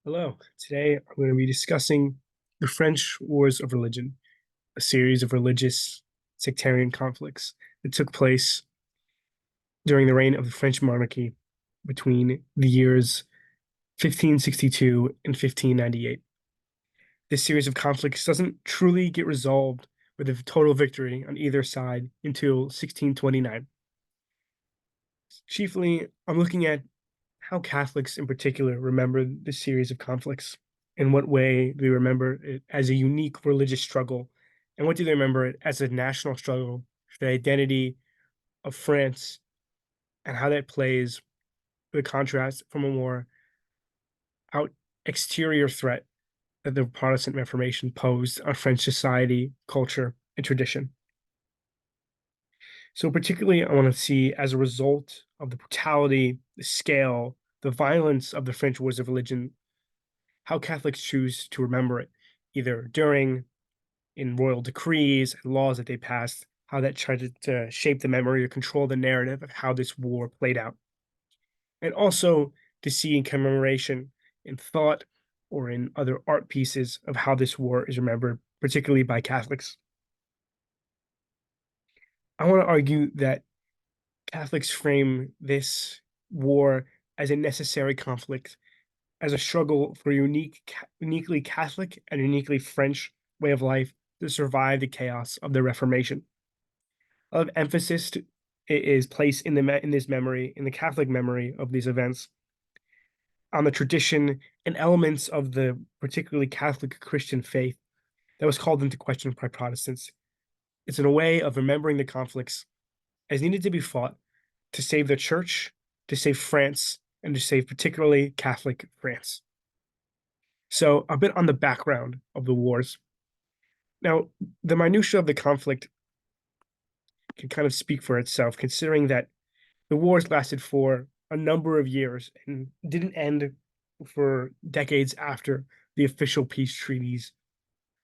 Hello. Today I'm going to be discussing the French Wars of Religion, a series of religious sectarian conflicts that took place during the reign of the French monarchy between the years 1562 and 1598. This series of conflicts doesn't truly get resolved with a total victory on either side until 1629. Chiefly, I'm looking at how Catholics in particular remember this series of conflicts. In what way do they remember it as a unique religious struggle? And what do they remember it as a national struggle for the identity of France and how that plays the contrast from a more out exterior threat that the Protestant Reformation posed on French society, culture, and tradition? So, particularly, I want to see as a result of the brutality, the scale, the violence of the French Wars of Religion, how Catholics choose to remember it, either during, in royal decrees and laws that they passed, how that tried to shape the memory or control the narrative of how this war played out. And also to see in commemoration, in thought, or in other art pieces of how this war is remembered, particularly by Catholics. I want to argue that Catholics frame this war as a necessary conflict, as a struggle for a uniquely Catholic and uniquely French way of life to survive the chaos of the Reformation. A lot of emphasis is placed in in this memory, in the Catholic memory of these events, on the tradition and elements of the particularly Catholic Christian faith that was called into question by Protestants. It's in a way of remembering the conflicts as needed to be fought to save the church, to save France, and to save particularly Catholic France. So, a bit on the background of the wars. Now, the minutiae of the conflict can kind of speak for itself, considering that the wars lasted for a number of years and didn't end for decades after the official peace treaties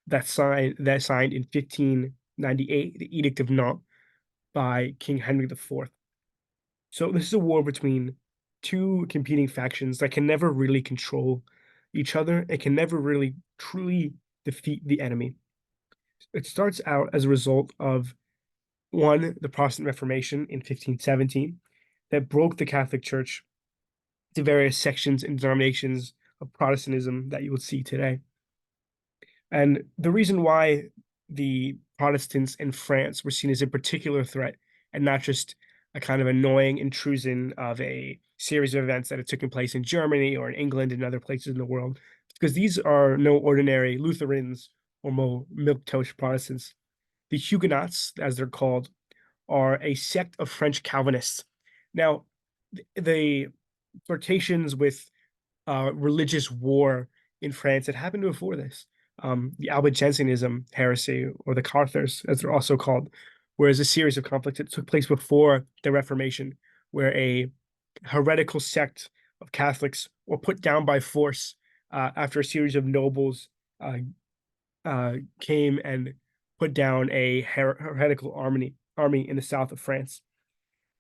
that signed in 1598, the Edict of Nantes by King Henry IV. So this is a war between two competing factions that can never really control each other and can never really truly defeat the enemy. It starts out as a result of one, the Protestant Reformation in 1517 that broke the Catholic Church to various sections and denominations of Protestantism that you would see today. And the reason why the Protestants in France were seen as a particular threat and not just a kind of annoying intrusion of a series of events that had taken place in Germany or in England and other places in the world, because these are no ordinary Lutherans or more milquetoast Protestants. The Huguenots, as they're called, are a sect of French Calvinists. Now, the flirtations with religious war in France had happened before this. The Albigensianism heresy, or the Cathars, as they're also called, whereas a series of conflicts that took place before the Reformation, where a heretical sect of Catholics were put down by force after a series of nobles came and put down a heretical army in the south of France.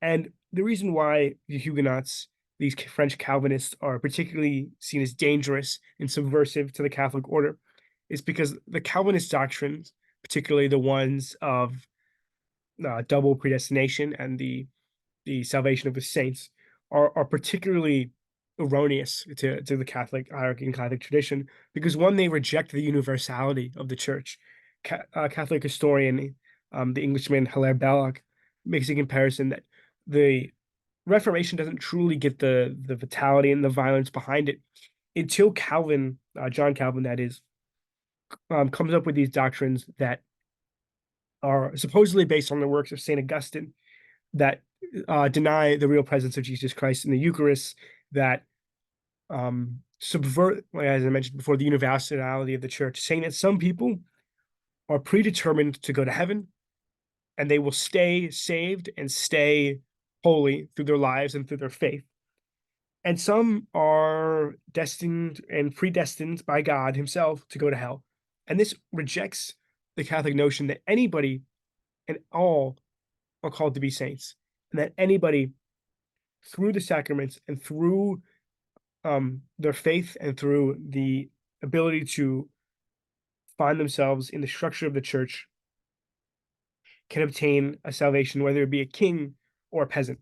And the reason why the Huguenots, these French Calvinists, are particularly seen as dangerous and subversive to the Catholic order is because the Calvinist doctrines, particularly the ones of double predestination and the salvation of the saints, are particularly erroneous to the Catholic hierarchy and Catholic tradition because one, they reject the universality of the church. Catholic historian, the Englishman Hilaire Belloc, makes a comparison that the Reformation doesn't truly get the vitality and the violence behind it until Calvin, John Calvin, that is, comes up with these doctrines that are supposedly based on the works of Saint Augustine that deny the real presence of Jesus Christ in the Eucharist, that subvert, as I mentioned before, the universality of the church, saying that some people are predetermined to go to heaven and they will stay saved and stay holy through their lives and through their faith. And some are destined and predestined by God Himself to go to hell. And this rejects the Catholic notion that anybody and all are called to be saints, and that anybody through the sacraments and through their faith and through the ability to find themselves in the structure of the church, can obtain a salvation, whether it be a king or a peasant.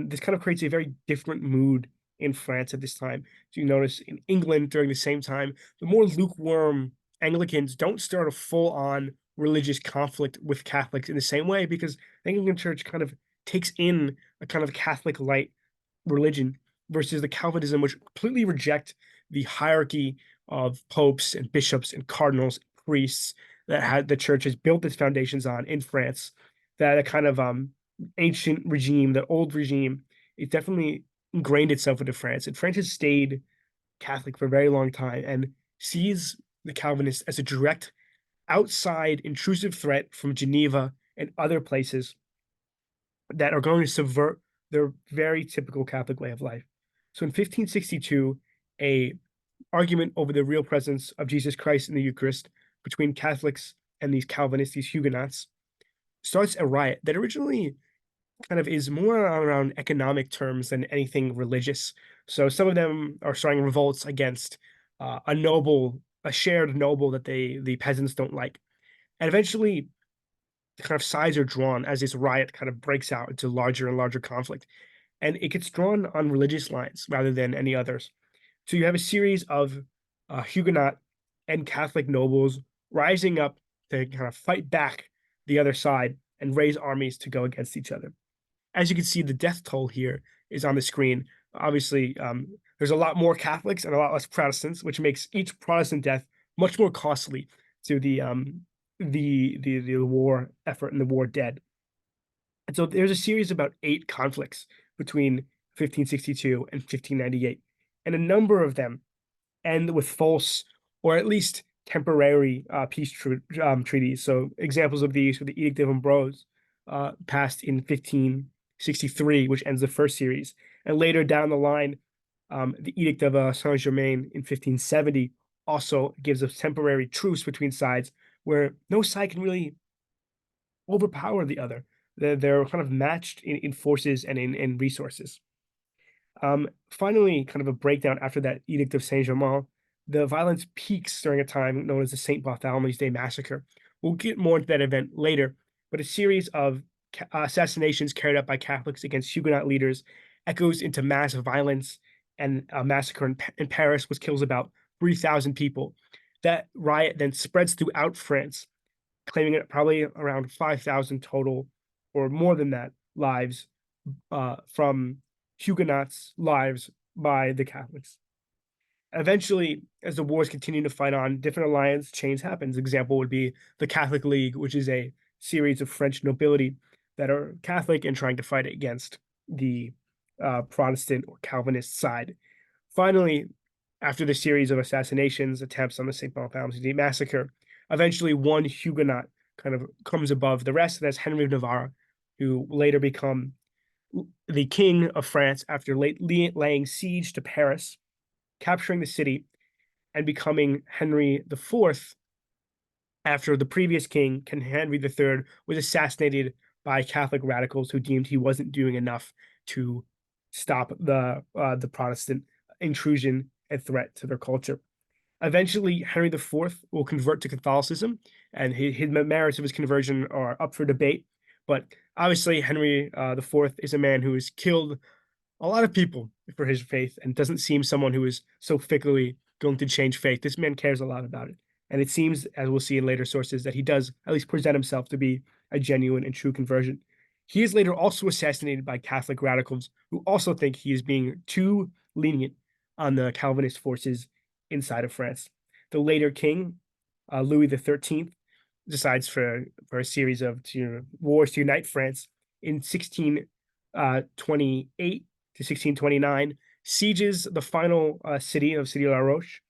This kind of creates a very different mood in France at this time. So you notice in England during the same time, the more lukewarm Anglicans don't start a full-on religious conflict with Catholics in the same way because the Anglican Church kind of takes in a kind of Catholic light religion versus the Calvinism, which completely reject the hierarchy of popes and bishops and cardinals, priests that had the church has built its foundations on in France. That a kind of ancient regime, the old regime, it definitely ingrained itself into France. And France has stayed Catholic for a very long time and sees the Calvinists as a direct outside intrusive threat from Geneva and other places that are going to subvert their very typical Catholic way of life. So in 1562, a argument over the real presence of Jesus Christ in the Eucharist between Catholics and these Calvinists, these Huguenots, starts a riot that originally kind of is more around economic terms than anything religious. So some of them are starting revolts against a shared noble that the peasants don't like, and eventually the kind of sides are drawn as this riot kind of breaks out into larger and larger conflict, and it gets drawn on religious lines rather than any others. So you have a series of Huguenot and Catholic nobles rising up to kind of fight back the other side and raise armies to go against each other. As you can see, the death toll here is on the screen. Obviously, there's a lot more Catholics and a lot less Protestants, which makes each Protestant death much more costly to the war effort and the war dead. And so there's a series of about 8 conflicts between 1562 and 1598, and a number of them end with false or at least temporary treaties. So examples of these are the Edict of Ambrose, passed in 1563, which ends the first series, and later down the line, the Edict of Saint Germain in 1570 also gives a temporary truce between sides, where no side can really overpower the other. They're kind of matched in forces and in resources. Finally, kind of a breakdown after that Edict of Saint-Germain, the violence peaks during a time known as the St. Bartholomew's Day Massacre. We'll get more into that event later, but a series of assassinations carried out by Catholics against Huguenot leaders echoes into mass violence, and a massacre in Paris, which kills about 3,000 people. That riot then spreads throughout France, claiming it probably around 5,000 total, or more than that, lives from Huguenots' lives by the Catholics. Eventually, as the wars continue to fight on, different alliance change happens. Example would be the Catholic League, which is a series of French nobility that are Catholic and trying to fight against the Protestant or Calvinist side. Finally, after the series of assassinations, attempts on the St. Bartholomew's Day Massacre, eventually one Huguenot kind of comes above the rest. That's Henry of Navarre, who later become the king of France after laying siege to Paris, capturing the city, and becoming Henry IV after the previous king, King Henry III, was assassinated by Catholic radicals who deemed he wasn't doing enough to stop the Protestant intrusion and threat to their culture. Eventually, Henry IV will convert to Catholicism, and his merits of his conversion are up for debate. But obviously, Henry IV is a man who has killed a lot of people for his faith and doesn't seem someone who is so fickly going to change faith. This man cares a lot about it. And it seems, as we'll see in later sources, that he does at least present himself to be a genuine and true conversion. He is later also assassinated by Catholic radicals who also think he is being too lenient on the Calvinist forces inside of France. The later king, Louis XIII, decides for a series of wars to unite France in 1628 to 1629, sieges the final city of City La Roche,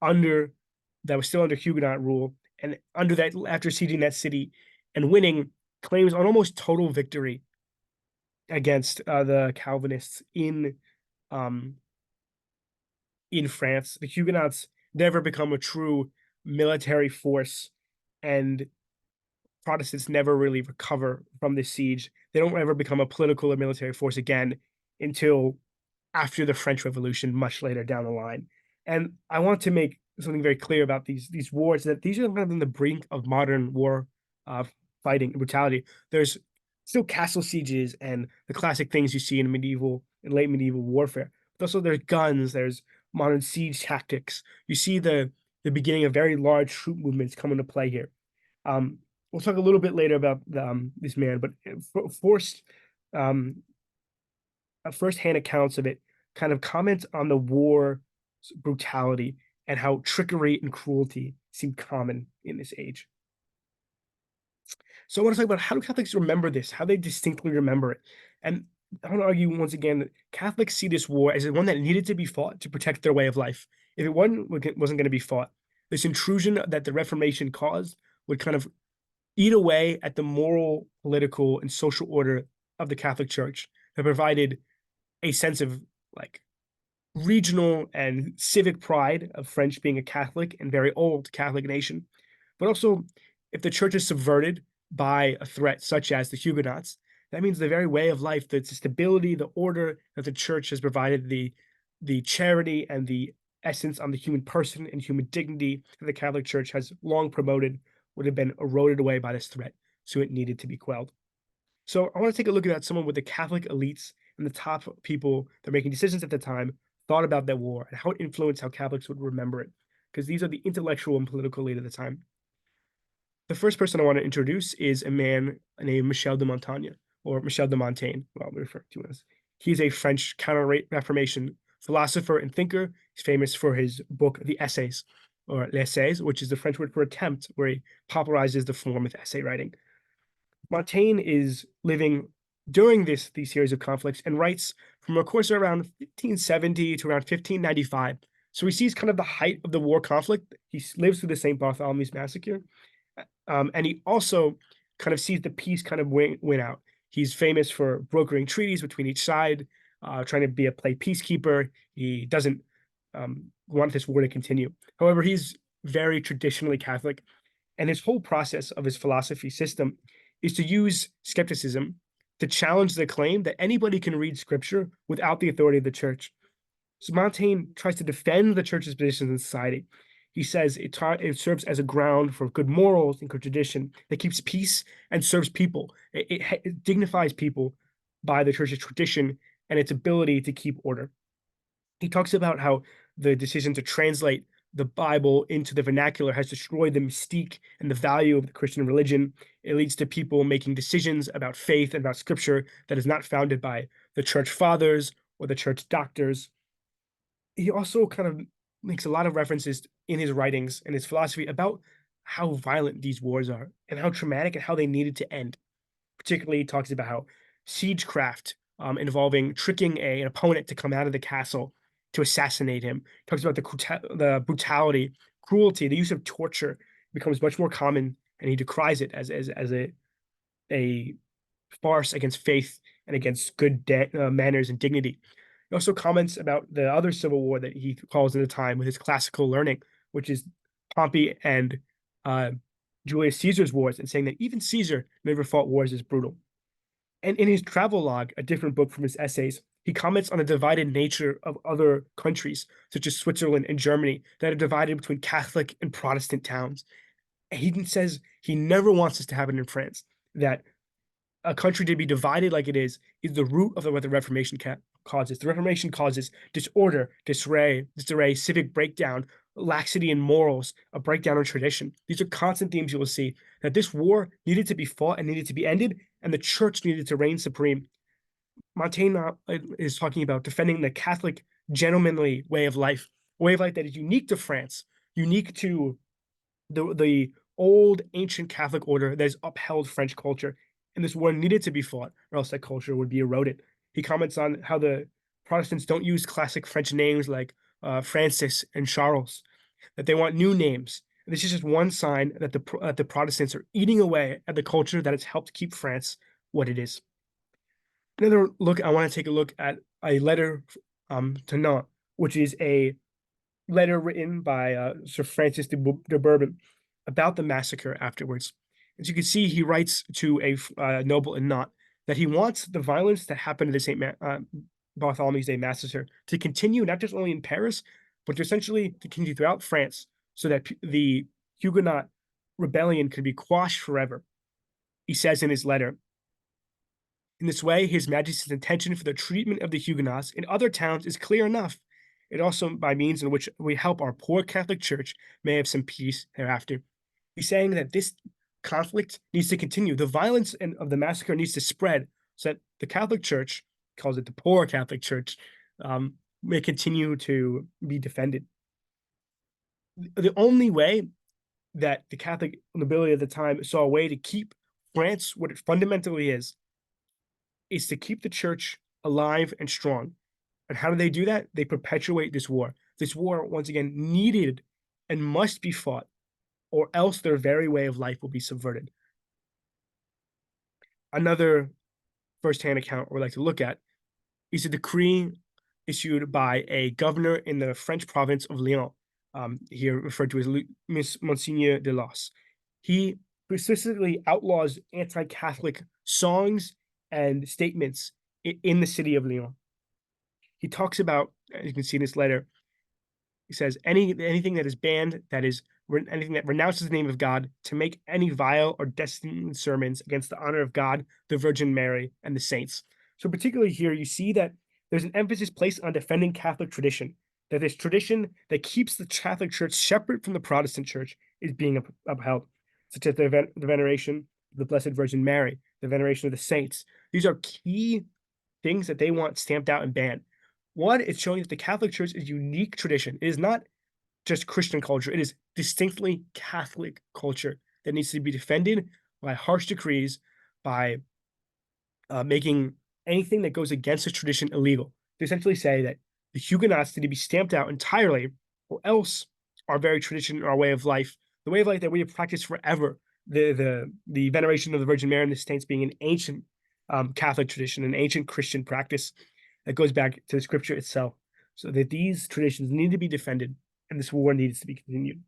under that was still under Huguenot rule, and under that, after sieging that city and winning, claims an almost total victory against the Calvinists um, in France. The Huguenots never become a true military force, and Protestants never really recover from this siege. They don't ever become a political or military force again until after the French Revolution, much later down the line. And I want to make something very clear about these wars, that these are kind of on the brink of modern war uh, fighting and brutality. There's still castle sieges and the classic things you see in medieval and late medieval warfare. But also there's guns, there's modern siege tactics. You see the beginning of very large troop movements come into play here. Um, we'll talk a little bit later about this man, but forced um, firsthand accounts of it kind of comment on the war brutality and how trickery and cruelty seem common in this age. So I want to talk about how do Catholics remember this, how they distinctly remember it. And I want to argue once again that Catholics see this war as one that needed to be fought to protect their way of life. If it wasn't going to be fought, this intrusion that the Reformation caused would kind of eat away at the moral, political, and social order of the Catholic Church that provided a sense of like regional and civic pride of French being a Catholic and very old Catholic nation. But also, if the church is subverted by a threat such as the Huguenots, that means the very way of life, the stability, the order that the church has provided, the charity and the essence on the human person and human dignity that the Catholic Church has long promoted would have been eroded away by this threat. So it needed to be quelled. So I want to take a look at someone with the Catholic elites and the top people that are making decisions at the time thought about that war and how it influenced how Catholics would remember it, because these are the intellectual and political elite at the time. The first person I want to introduce is a man named Michel de Montaigne, or Michel de Montaigne, well, we refer to him as. He's a French Counter-Reformation philosopher and thinker. He's famous for his book, The Essays, or Les Essays, which is the French word for attempt, where he popularizes the form of essay writing. Montaigne is living during these series of conflicts and writes from a course around 1570 to around 1595. So he sees kind of the height of the war conflict. He lives through the St. Bartholomew's Massacre. And he also kind of sees the peace kind of win out. He's famous for brokering treaties between each side, trying to play peacekeeper. He doesn't want this war to continue. However, he's very traditionally Catholic, and his whole process of his philosophy system is to use skepticism to challenge the claim that anybody can read scripture without the authority of the church. So Montaigne tries to defend the church's position in society. He says it serves as a ground for good morals and good tradition that keeps peace and serves people. It dignifies people by the church's tradition and its ability to keep order. He talks about how the decision to translate the Bible into the vernacular has destroyed the mystique and the value of the Christian religion. It leads to people making decisions about faith and about scripture that is not founded by the church fathers or the church doctors. He also kind of makes a lot of references in his writings and his philosophy about how violent these wars are and how traumatic and how they needed to end. Particularly, he talks about how siegecraft involving tricking an opponent to come out of the castle to assassinate him. He talks about the brutality, cruelty, the use of torture becomes much more common, and he decries it as a farce against faith and against good manners and dignity. He also comments about the other civil war that he calls at the time with his classical learning, which is Pompey and uh, Julius Caesar's wars, and saying that even Caesar never fought wars as brutal. And in his travel log, a different book from his essays, he comments on the divided nature of other countries, such as Switzerland and Germany, that are divided between Catholic and Protestant towns. And he says he never wants this to happen in France, that a country to be divided like it is the root of what the Reformation causes. The Reformation causes disorder, disarray, civic breakdown, laxity in morals, a breakdown in tradition. These are constant themes you will see that this war needed to be fought and needed to be ended, and the church needed to reign supreme. Montaigne is talking about defending the Catholic gentlemanly way of life, a way of life that is unique to France, unique to the old ancient Catholic order that has upheld French culture. And this war needed to be fought, or else that culture would be eroded. He comments on how the Protestants don't use classic French names like Francis and Charles, that they want new names. And this is just one sign that the Protestants are eating away at the culture that has helped keep France what it is. Another look, I want to take a look at a letter to Nantes, which is a letter written by Sir Francis de Bourbon about the massacre afterwards. As you can see, he writes to a noble in Nantes that he wants the violence that happened to the Bartholomew's Day massacre to continue not just only in Paris, but to essentially to continue throughout France so that the Huguenot rebellion could be quashed forever. He says in his letter, in this way, His Majesty's intention for the treatment of the Huguenots in other towns is clear enough. It also by means in which we help our poor Catholic Church may have some peace hereafter. He's saying that this conflict needs to continue. The violence of the massacre needs to spread so that the Catholic Church, calls it the poor Catholic Church, may continue to be defended. The only way that the Catholic nobility at the time saw a way to keep France what it fundamentally is to keep the church alive and strong. And how do they do that? They perpetuate this war. This war, once again, needed and must be fought, or else their very way of life will be subverted. Another firsthand account we'd like to look at is a decree issued by a governor in the French province of Lyon, here referred to as Monseigneur de Los. He specifically outlaws anti-Catholic songs and statements in the city of Lyon. He talks about, as you can see in this letter, he says, anything that is banned, that is anything that renounces the name of God, to make any vile or destitute sermons against the honor of God, the Virgin Mary, and the saints. So particularly here, you see that there's an emphasis placed on defending Catholic tradition, that this tradition that keeps the Catholic Church separate from the Protestant Church is being upheld, such as the veneration of the Blessed Virgin Mary, the veneration of the saints. These are key things that they want stamped out and banned. One, it's showing that the Catholic Church is a unique tradition. It is not just Christian culture. It is distinctly Catholic culture that needs to be defended by harsh decrees, by making anything that goes against the tradition illegal. They essentially say that the Huguenots need to be stamped out entirely, or else our very tradition, our way of life, the way of life that we have practiced forever, the veneration of the Virgin Mary and the saints being an ancient Catholic tradition, an ancient Christian practice that goes back to the scripture itself, so that these traditions need to be defended and this war needs to be continued.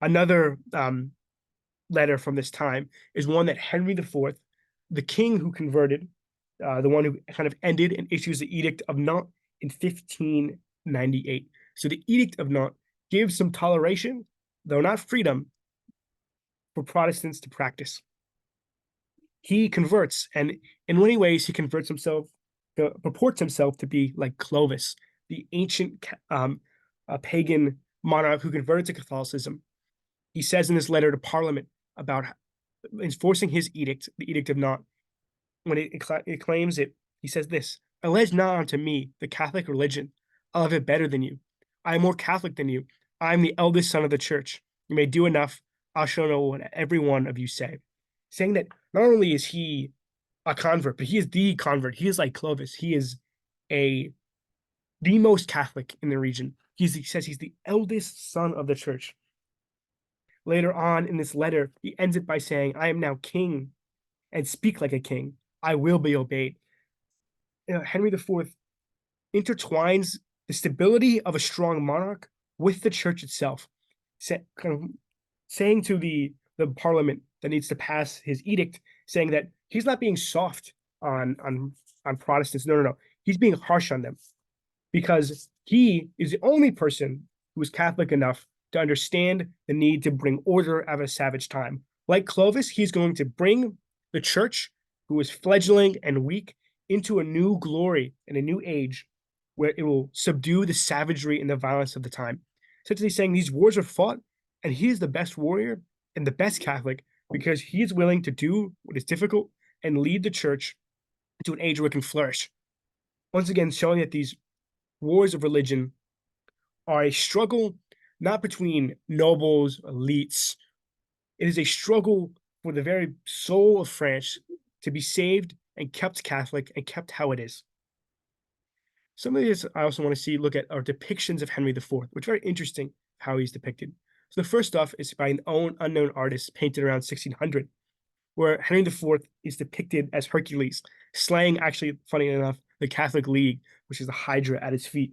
Another letter from this time is one that Henry IV, the king who converted, the one who kind of ended and issues the Edict of Nantes in 1598. So the Edict of Nantes gives some toleration, though not freedom, for Protestants to practice. He converts, and in many ways, he converts himself, purports himself to be like Clovis, the ancient pagan monarch who converted to Catholicism. He says in this letter to Parliament about enforcing his edict, the Edict of Nantes, when it claims it, he says this: allege not unto me the Catholic religion. I'll have it better than you. I am more Catholic than you. I am the eldest son of the church. You may do enough. I shall know what every one of you say. Saying that not only is he a convert, but he is the convert. He is like Clovis. He is the most Catholic in the region. He says he's the eldest son of the church. Later on in this letter, he ends it by saying, I am now king and speak like a king. I will be obeyed. Henry IV intertwines the stability of a strong monarch with the church itself, kind of saying to the parliament that needs to pass his edict, saying that he's not being soft on Protestants. No. He's being harsh on them because he is the only person who is Catholic enough to understand the need to bring order out of a savage time. Like Clovis, he's going to bring the church, who is fledgling and weak, into a new glory and a new age where it will subdue the savagery and the violence of the time. Essentially saying these wars are fought, and he is the best warrior and the best Catholic because he is willing to do what is difficult and lead the church into an age where it can flourish. Once again, showing that these wars of religion are a struggle not between nobles, elites. It is a struggle for the very soul of France to be saved and kept Catholic and kept how it is. Some of these I also want to look at are depictions of Henry IV, which are very interesting how he's depicted. So the first stuff is by an unknown artist painted around 1600, where Henry IV is depicted as Hercules, slaying, actually, funny enough, the Catholic League, which is the Hydra at his feet.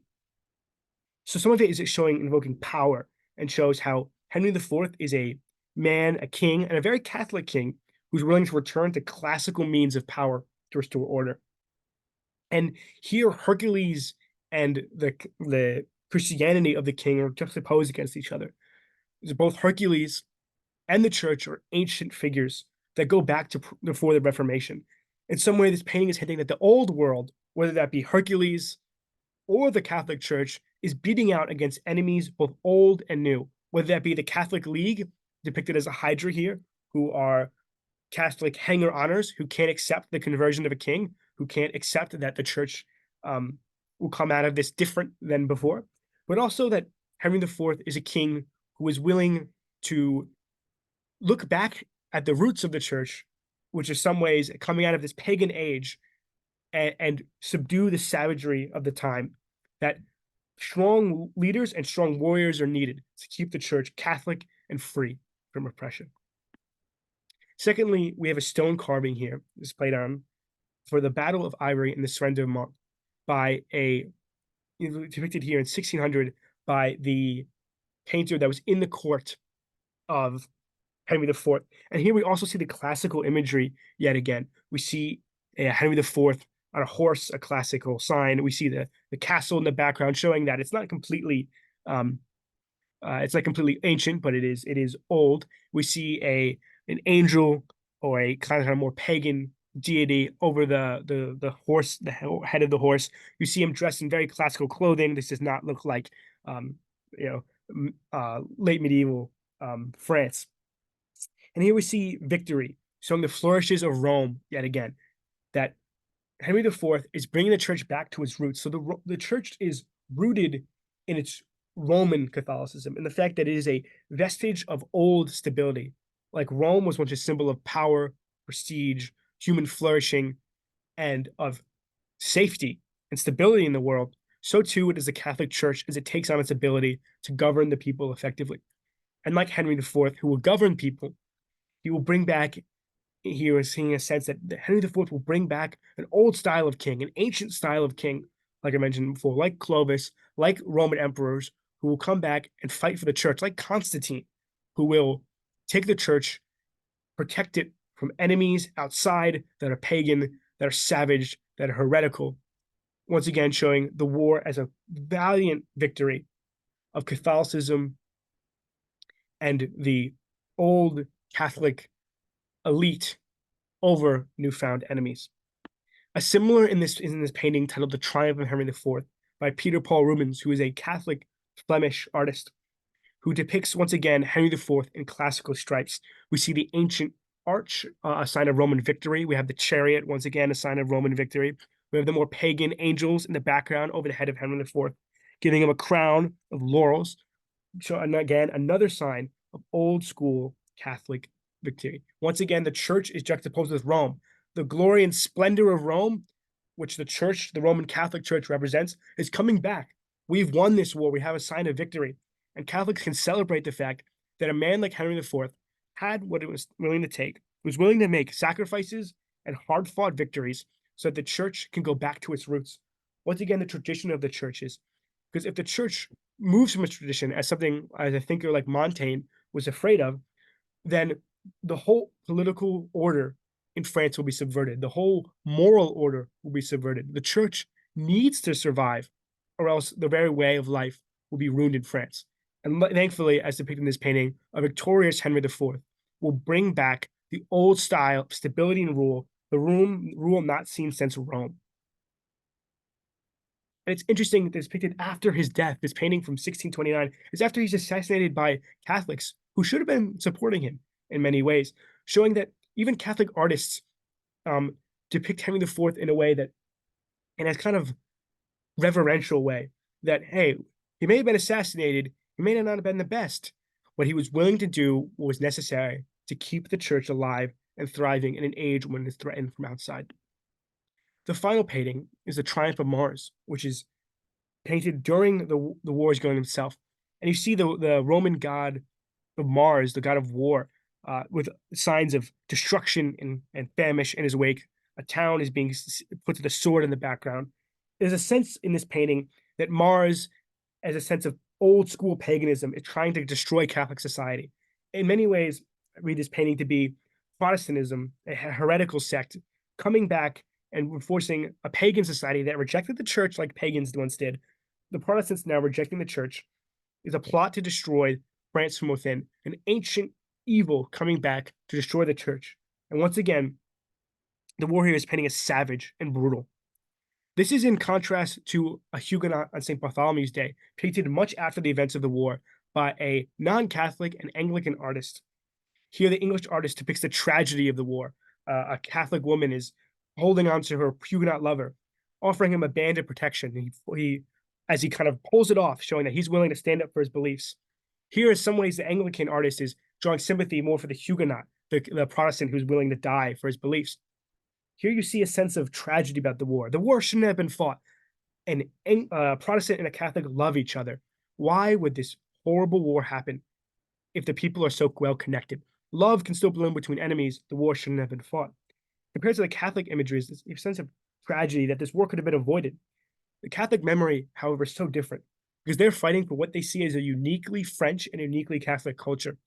So some of it is invoking power and shows how Henry IV is a man, a king, and a very Catholic king who's willing to return to classical means of power to restore order. And here, Hercules and the Christianity of the king are juxtaposed against each other. Both Hercules and the church are ancient figures that go back to before the Reformation. In some way, this painting is hinting that the old world, whether that be Hercules or the Catholic Church, is beating out against enemies both old and new, whether that be the Catholic League, depicted as a Hydra here, who are Catholic hanger honors who can't accept the conversion of a king, who can't accept that the church um, will come out of this different than before, but also that Henry IV is a king who is willing to look back at the roots of the church, which is some ways coming out of this pagan age, and subdue the savagery of the time. That strong leaders and strong warriors are needed to keep the church Catholic and free from oppression. Secondly, we have a stone carving here displayed on for the Battle of Ivry and the surrender of Mont by depicted here in 1600 by the painter that was in the court of Henry IV. And here we also see the classical imagery yet again. We see Henry IV on a horse, a classical sign. We see the castle in the background, showing that um, it's not completely ancient, but it is old. We see an angel or a kind of more pagan deity over the horse, the head of the horse. You see him dressed in very classical clothing. This does not look like um, late medieval France. And here we see victory, showing the flourishes of Rome yet again. That Henry IV is bringing the church back to its roots. So the church is rooted in its Roman Catholicism and the fact that it is a vestige of old stability. Like Rome was once a symbol of power, prestige, human flourishing, and of safety and stability in the world. So too it is the Catholic Church as it takes on its ability to govern the people effectively. And like Henry IV, who will govern people, he will bring back here is seeing a sense that Henry IV will bring back an old style of king, an ancient style of king, like I mentioned before, like Clovis, like Roman emperors, who will come back and fight for the church, like Constantine, who will take the church, protect it from enemies outside that are pagan, that are savage, that are heretical. Once again, showing the war as a valiant victory of Catholicism and the old Catholic elite over newfound enemies. A similar in this painting titled "The Triumph of Henry IV" by Peter Paul Rubens, who is a Catholic Flemish artist, who depicts once again Henry IV in classical stripes. We see the ancient arch, a sign of Roman victory. We have the chariot, once again, a sign of Roman victory. We have the more pagan angels in the background over the head of Henry IV, giving him a crown of laurels. So, and again, another sign of old school Catholic victory. Once again, the church is juxtaposed with Rome. The glory and splendor of Rome, which the church, the Roman Catholic Church represents, is coming back. We've won this war. We have a sign of victory. And Catholics can celebrate the fact that a man like Henry IV had what it was willing to take, was willing to make sacrifices and hard fought victories so that the church can go back to its roots. Once again, the tradition of the churches. Because if the church moves from its tradition as something as a thinker like Montaigne was afraid of, then the whole political order in France will be subverted. The whole moral order will be subverted. The church needs to survive, or else the very way of life will be ruined in France. And thankfully, as depicted in this painting, a victorious Henry IV will bring back the old style of stability and rule, the rule not seen since Rome. And it's interesting that it's depicted after his death. This painting from 1629 is after he's assassinated by Catholics who should have been supporting him in many ways, showing that even Catholic artists um, depict Henry IV in a way that, in a kind of reverential way, that, hey, he may have been assassinated, he may not have been the best. What he was willing to do was necessary to keep the church alive and thriving in an age when it's threatened from outside. The final painting is the Triumph of Mars, which is painted during the wars going himself. And you see the Roman god of Mars, the god of war, with signs of destruction and famish in his wake. A town is being put to the sword in the background. There's a sense in this painting that Mars, as a sense of old school paganism, is trying to destroy Catholic society. In many ways, I read this painting to be Protestantism, a heretical sect, coming back and enforcing a pagan society that rejected the church like pagans once did. The Protestants now rejecting the church is a plot to destroy France from within, an ancient evil coming back to destroy the church. And once again, the war here is painting as savage and brutal. This is in contrast to a Huguenot on St. Bartholomew's Day, painted much after the events of the war by a non Catholic and Anglican artist. Here, the English artist depicts the tragedy of the war. A Catholic woman is holding on to her Huguenot lover, offering him a band of protection. As he kind of pulls it off, showing that he's willing to stand up for his beliefs. Here, in some ways, the Anglican artist is drawing sympathy more for the Huguenot, the Protestant who's willing to die for his beliefs. Here, you see a sense of tragedy about the war. The war shouldn't have been fought. An Protestant and a Catholic love each other. Why would this horrible war happen if the people are so well connected? Love can still bloom between enemies. The war shouldn't have been fought. Compared to the Catholic imagery, is a sense of tragedy that this war could have been avoided. The Catholic memory, however, is so different because they're fighting for what they see as a uniquely French and uniquely Catholic culture.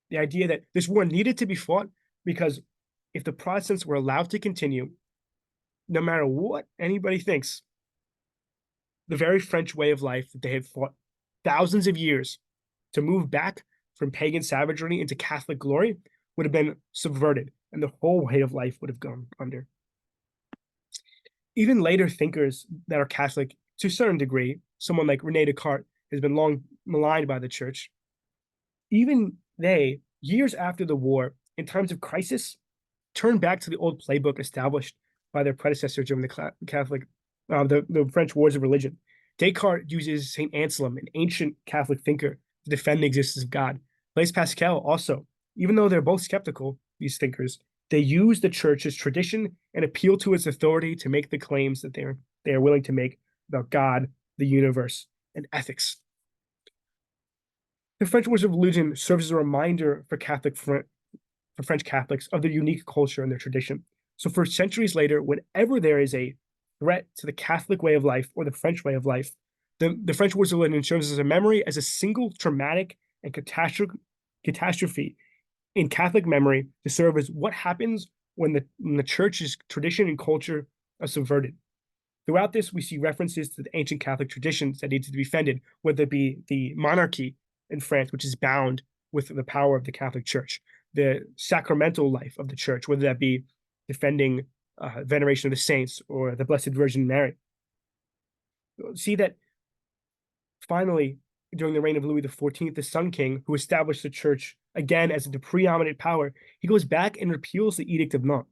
The idea that this war needed to be fought because if the Protestants were allowed to continue, no matter what anybody thinks, the very French way of life that they had fought thousands of years to move back from pagan savagery into Catholic glory would have been subverted, and the whole way of life would have gone under. Even later thinkers that are Catholic, to a certain degree, someone like Rene Descartes has been long maligned by the church. Even they, years after the war, in times of crisis, turn back to the old playbook established by their predecessors during the French Wars of Religion. Descartes uses Saint Anselm, an ancient Catholic thinker, to defend the existence of God. Blaise Pascal also, even though they're both skeptical, these thinkers, they use the church's tradition and appeal to its authority to make the claims that they are willing to make about God, the universe, and ethics. The French Wars of Religion serves as a reminder for French Catholics of their unique culture and their tradition. So for centuries later, whenever there is a threat to the Catholic way of life or the French way of life, the French Wars of Religion serves as a memory, as a single traumatic and catastrophe in Catholic memory to serve as what happens when the church's tradition and culture are subverted. Throughout this, we see references to the ancient Catholic traditions that need to be defended, whether it be the monarchy in France, which is bound with the power of the Catholic Church, the sacramental life of the church, whether that be defending veneration of the saints or the Blessed Virgin Mary. See that finally, during the reign of Louis XIV, the Sun King, who established the church again as the preeminent power, he goes back and repeals the Edict of Nantes.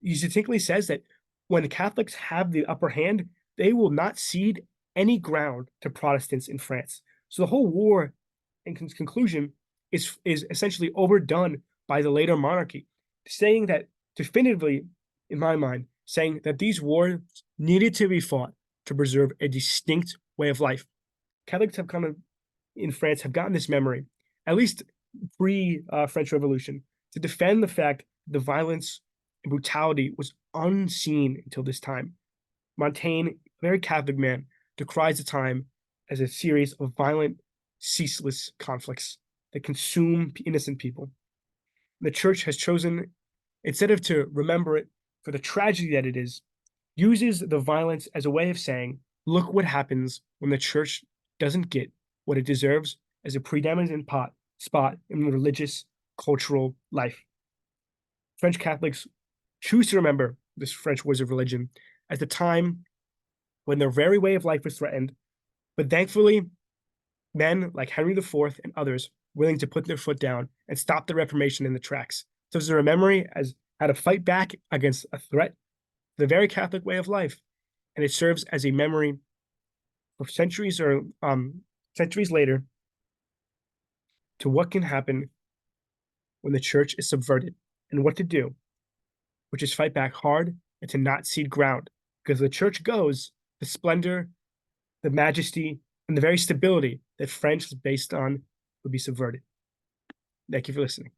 He succinctly says that when the Catholics have the upper hand, they will not cede any ground to Protestants in France. So the whole war, in conclusion, is essentially overdone by the later monarchy, saying that definitively, in my mind, saying that these wars needed to be fought to preserve a distinct way of life. Catholics have in France have gotten this memory, at least pre-French Revolution, to defend the fact the violence and brutality was unseen until this time. Montaigne, a very Catholic man, decries the time as a series of violent, ceaseless conflicts that consume innocent people. The church has chosen, instead of to remember it for the tragedy that it is, uses the violence as a way of saying, look what happens when the church doesn't get what it deserves as a predominant spot in religious, cultural life. French Catholics choose to remember this French Wars of Religion as the time when their very way of life was threatened, but thankfully, men like Henry IV and others willing to put their foot down and stop the Reformation in the tracks. So it's a memory as how to fight back against a threat, the very Catholic way of life, and it serves as a memory for centuries later to what can happen when the church is subverted and what to do, which is fight back hard and to not cede ground, because the church goes, the splendor, the majesty, and the very stability that France is based on would be subverted. Thank you for listening.